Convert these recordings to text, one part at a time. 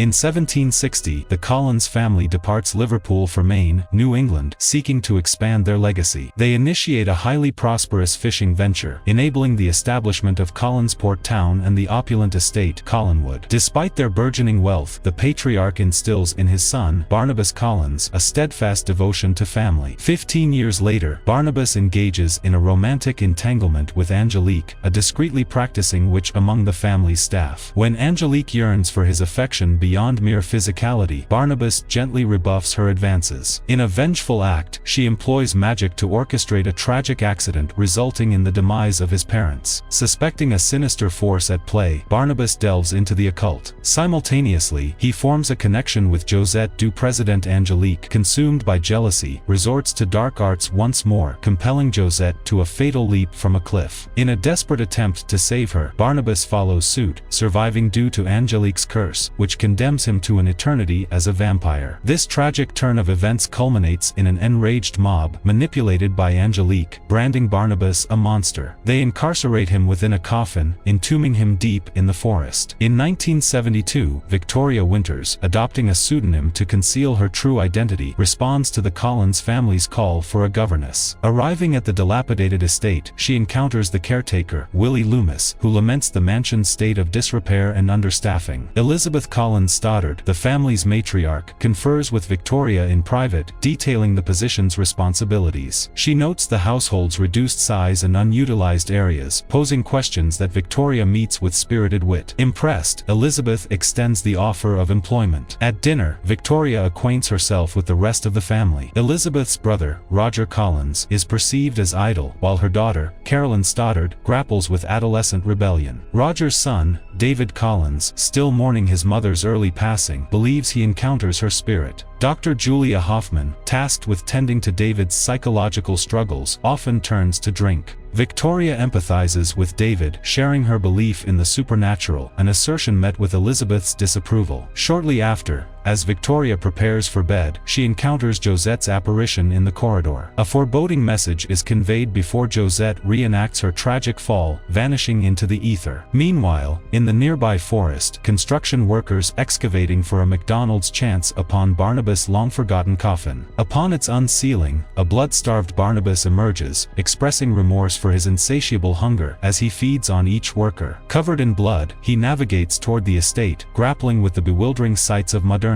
In 1760, the Collins family departs Liverpool for Maine, New England, seeking to expand their legacy. They initiate a highly prosperous fishing venture, enabling the establishment of Collinsport Town and the opulent estate, Collinwood. Despite their burgeoning wealth, the patriarch instills in his son, Barnabas Collins, a steadfast devotion to family. 15 years later, Barnabas engages in a romantic entanglement with Angelique, a discreetly practicing witch among the family's staff. When Angelique yearns for his affection beyond mere physicality, Barnabas gently rebuffs her advances. In a vengeful act, she employs magic to orchestrate a tragic accident resulting in the demise of his parents. Suspecting a sinister force at play, Barnabas delves into the occult. Simultaneously, he forms a connection with Josette du President. Angelique, consumed by jealousy, resorts to dark arts once more, compelling Josette to a fatal leap from a cliff. In a desperate attempt to save her, Barnabas follows suit, surviving due to Angelique's curse, which condemns him to an eternity as a vampire. This tragic turn of events culminates in an enraged mob, manipulated by Angelique, branding Barnabas a monster. They incarcerate him within a coffin, entombing him deep in the forest. In 1972, Victoria Winters, adopting a pseudonym to conceal her true identity, responds to the Collins family's call for a governess. Arriving at the dilapidated estate, she encounters the caretaker, Willie Loomis, who laments the mansion's state of disrepair and understaffing. Elizabeth Collins Stoddard, the family's matriarch, confers with Victoria in private, detailing the position's responsibilities. She notes the household's reduced size and unutilized areas, posing questions that Victoria meets with spirited wit. Impressed, Elizabeth extends the offer of employment. At dinner, Victoria acquaints herself with the rest of the family. Elizabeth's brother, Roger Collins, is perceived as idle, while her daughter, Carolyn Stoddard, grapples with adolescent rebellion. Roger's son, David Collins, still mourning his mother's early passing, believes he encounters her spirit. Dr. Julia Hoffman, tasked with tending to David's psychological struggles, often turns to drink. Victoria empathizes with David, sharing her belief in the supernatural, an assertion met with Elizabeth's disapproval. Shortly after, as Victoria prepares for bed, she encounters Josette's apparition in the corridor. A foreboding message is conveyed before Josette reenacts her tragic fall, vanishing into the ether. Meanwhile, in the nearby forest, construction workers excavating for a McDonald's chance upon Barnabas' long-forgotten coffin. Upon its unsealing, a blood-starved Barnabas emerges, expressing remorse for his insatiable hunger as he feeds on each worker. Covered in blood, he navigates toward the estate, grappling with the bewildering sights of modernity.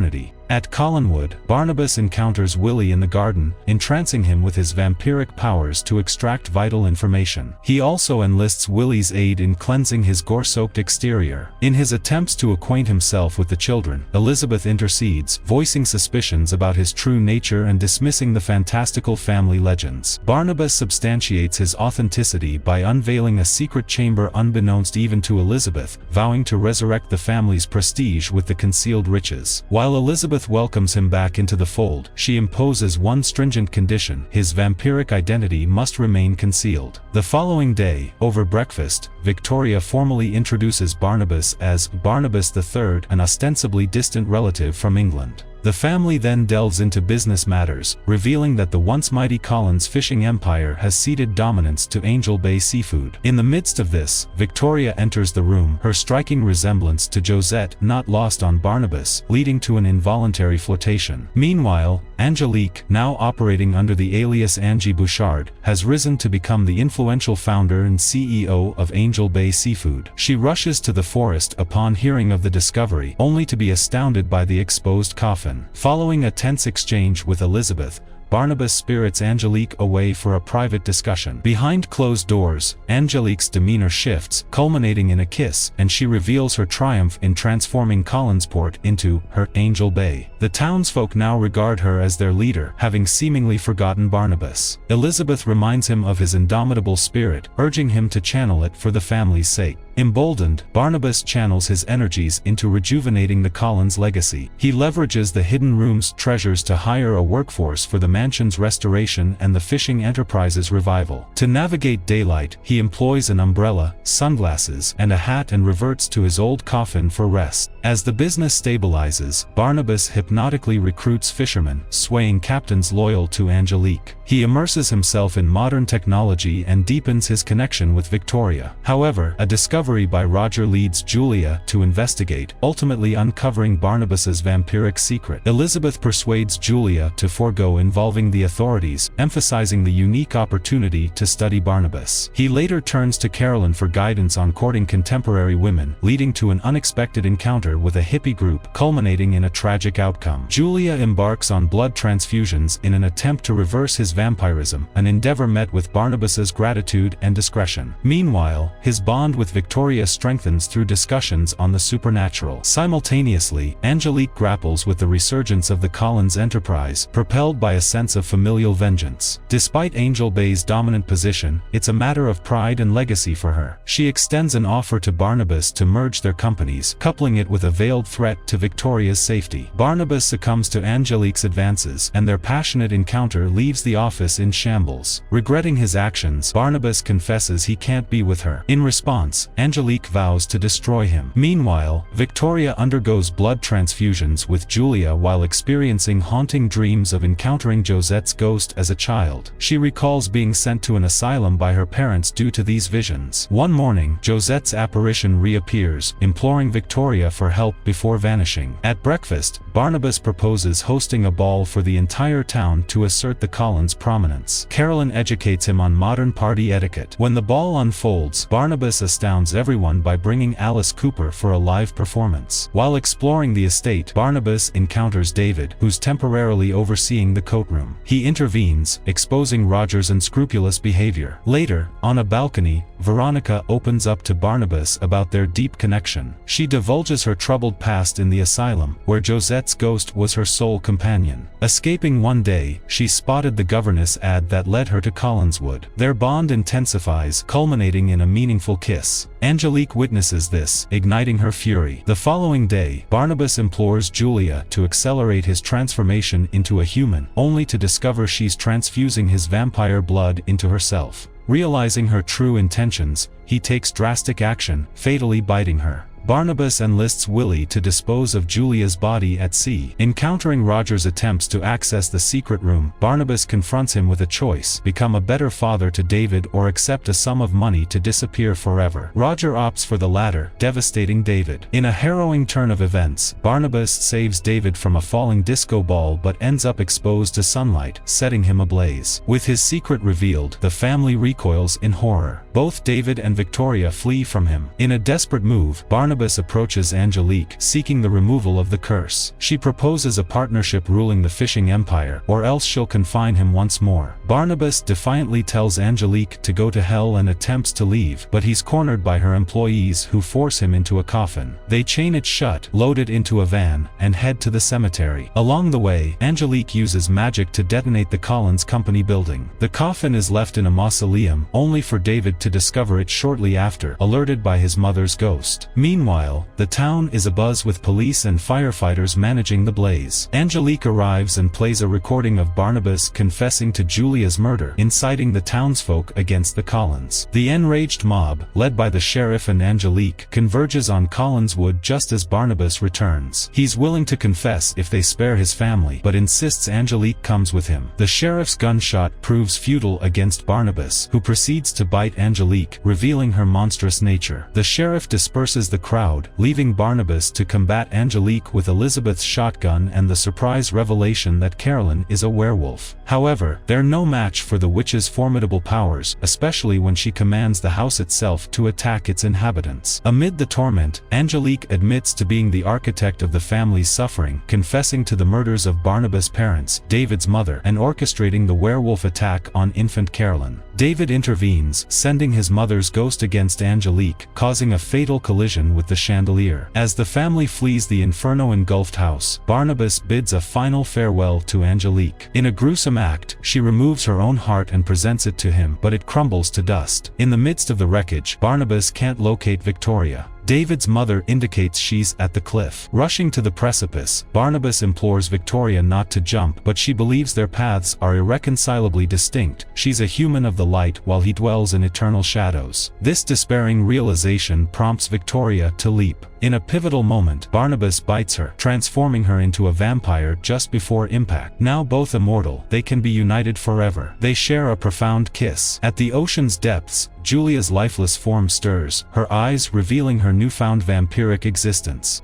At Collinwood, Barnabas encounters Willie in the garden, entrancing him with his vampiric powers to extract vital information. He also enlists Willie's aid in cleansing his gore-soaked exterior. In his attempts to acquaint himself with the children, Elizabeth intercedes, voicing suspicions about his true nature and dismissing the fantastical family legends. Barnabas substantiates his authenticity by unveiling a secret chamber unbeknownst even to Elizabeth, vowing to resurrect the family's prestige with the concealed riches. While Elizabeth welcomes him back into the fold, she imposes one stringent condition: his vampiric identity must remain concealed. The following day, over breakfast, Victoria formally introduces Barnabas as Barnabas III, an ostensibly distant relative from England. The family then delves into business matters, revealing that the once mighty Collins fishing empire has ceded dominance to Angel Bay Seafood. In the midst of this, Victoria enters the room, her striking resemblance to Josette not lost on Barnabas, leading to an involuntary flirtation. Meanwhile, Angelique, now operating under the alias Angie Bouchard, has risen to become the influential founder and CEO of Angel Bay Seafood. She rushes to the forest upon hearing of the discovery, only to be astounded by the exposed coffin. Following a tense exchange with Elizabeth, Barnabas spirits Angelique away for a private discussion. Behind closed doors, Angelique's demeanor shifts, culminating in a kiss, and she reveals her triumph in transforming Collinsport into her Angel Bay. The townsfolk now regard her as their leader, having seemingly forgotten Barnabas. Elizabeth reminds him of his indomitable spirit, urging him to channel it for the family's sake. Emboldened, Barnabas channels his energies into rejuvenating the Collins legacy. He leverages the hidden room's treasures to hire a workforce for the mansion's restoration and the fishing enterprise's revival. To navigate daylight, he employs an umbrella, sunglasses, and a hat and reverts to his old coffin for rest. As the business stabilizes, Barnabas hypnotically recruits fishermen, swaying captains loyal to Angelique. He immerses himself in modern technology and deepens his connection with Victoria. However, a discovery discovery by Roger leads Julia to investigate, ultimately uncovering Barnabas's vampiric secret. Elizabeth persuades Julia to forego involving the authorities, emphasizing the unique opportunity to study Barnabas. He later turns to Carolyn for guidance on courting contemporary women, leading to an unexpected encounter with a hippie group, culminating in a tragic outcome. Julia embarks on blood transfusions in an attempt to reverse his vampirism, an endeavor met with Barnabas's gratitude and discretion. Meanwhile, his bond with Victoria strengthens through discussions on the supernatural. Simultaneously, Angelique grapples with the resurgence of the Collins enterprise, propelled by a sense of familial vengeance. Despite Angel Bay's dominant position, it's a matter of pride and legacy for her. She extends an offer to Barnabas to merge their companies, coupling it with a veiled threat to Victoria's safety. Barnabas succumbs to Angelique's advances, and their passionate encounter leaves the office in shambles. Regretting his actions, Barnabas confesses he can't be with her. In response, Angelique vows to destroy him. Meanwhile, Victoria undergoes blood transfusions with Julia while experiencing haunting dreams of encountering Josette's ghost as a child. She recalls being sent to an asylum by her parents due to these visions. One morning, Josette's apparition reappears, imploring Victoria for help before vanishing. At breakfast, Barnabas proposes hosting a ball for the entire town to assert the Collins' prominence. Carolyn educates him on modern party etiquette. When the ball unfolds, Barnabas astounds everyone by bringing Alice Cooper for a live performance. While exploring the estate, Barnabas encounters David, who's temporarily overseeing the courtroom. He intervenes, exposing Roger's unscrupulous behavior. Later, on a balcony, Veronica opens up to Barnabas about their deep connection. She divulges her troubled past in the asylum, where Josette's ghost was her sole companion. Escaping one day, she spotted the governess ad that led her to Collinswood. Their bond intensifies, culminating in a meaningful kiss. Angelique witnesses this, igniting her fury. The following day, Barnabas implores Julia to accelerate his transformation into a human, only to discover she's transfusing his vampire blood into herself. Realizing her true intentions, he takes drastic action, fatally biting her. Barnabas enlists Willie to dispose of Julia's body at sea. Encountering Roger's attempts to access the secret room, Barnabas confronts him with a choice: become a better father to David or accept a sum of money to disappear forever. Roger opts for the latter, devastating David. In a harrowing turn of events, Barnabas saves David from a falling disco ball but ends up exposed to sunlight, setting him ablaze. With his secret revealed, the family recoils in horror. Both David and Victoria flee from him. In a desperate move, Barnabas approaches Angelique, seeking the removal of the curse. She proposes a partnership ruling the fishing empire, or else she'll confine him once more. Barnabas defiantly tells Angelique to go to hell and attempts to leave, but he's cornered by her employees who force him into a coffin. They chain it shut, load it into a van, and head to the cemetery. Along the way, Angelique uses magic to detonate the Collins Company building. The coffin is left in a mausoleum, only for David to discover it shortly after, alerted by his mother's ghost. Meanwhile, the town is abuzz with police and firefighters managing the blaze. Angelique arrives and plays a recording of Barnabas confessing to Julia's murder, inciting the townsfolk against the Collins. The enraged mob, led by the sheriff and Angelique, converges on Collinswood just as Barnabas returns. He's willing to confess if they spare his family, but insists Angelique comes with him. The sheriff's gunshot proves futile against Barnabas, who proceeds to bite Angelique, revealing her monstrous nature. The sheriff disperses the crowd, leaving Barnabas to combat Angelique with Elizabeth's shotgun and the surprise revelation that Carolyn is a werewolf. However, they're no match for the witch's formidable powers, especially when she commands the house itself to attack its inhabitants. Amid the torment, Angelique admits to being the architect of the family's suffering, confessing to the murders of Barnabas' parents, David's mother, and orchestrating the werewolf attack on infant Carolyn. David intervenes, sending his mother's ghost against Angelique, causing a fatal collision with the chandelier. As the family flees the inferno-engulfed house, Barnabas bids a final farewell to Angelique. In a gruesome act, she removes her own heart and presents it to him, but it crumbles to dust. In the midst of the wreckage, Barnabas can't locate Victoria. David's mother indicates she's at the cliff. Rushing to the precipice, Barnabas implores Victoria not to jump, but she believes their paths are irreconcilably distinct. She's a human of the light while he dwells in eternal shadows. This despairing realization prompts Victoria to leap. In a pivotal moment, Barnabas bites her, transforming her into a vampire just before impact. Now both immortal, they can be united forever. They share a profound kiss. At the ocean's depths, Julia's lifeless form stirs, her eyes revealing her newfound vampiric existence.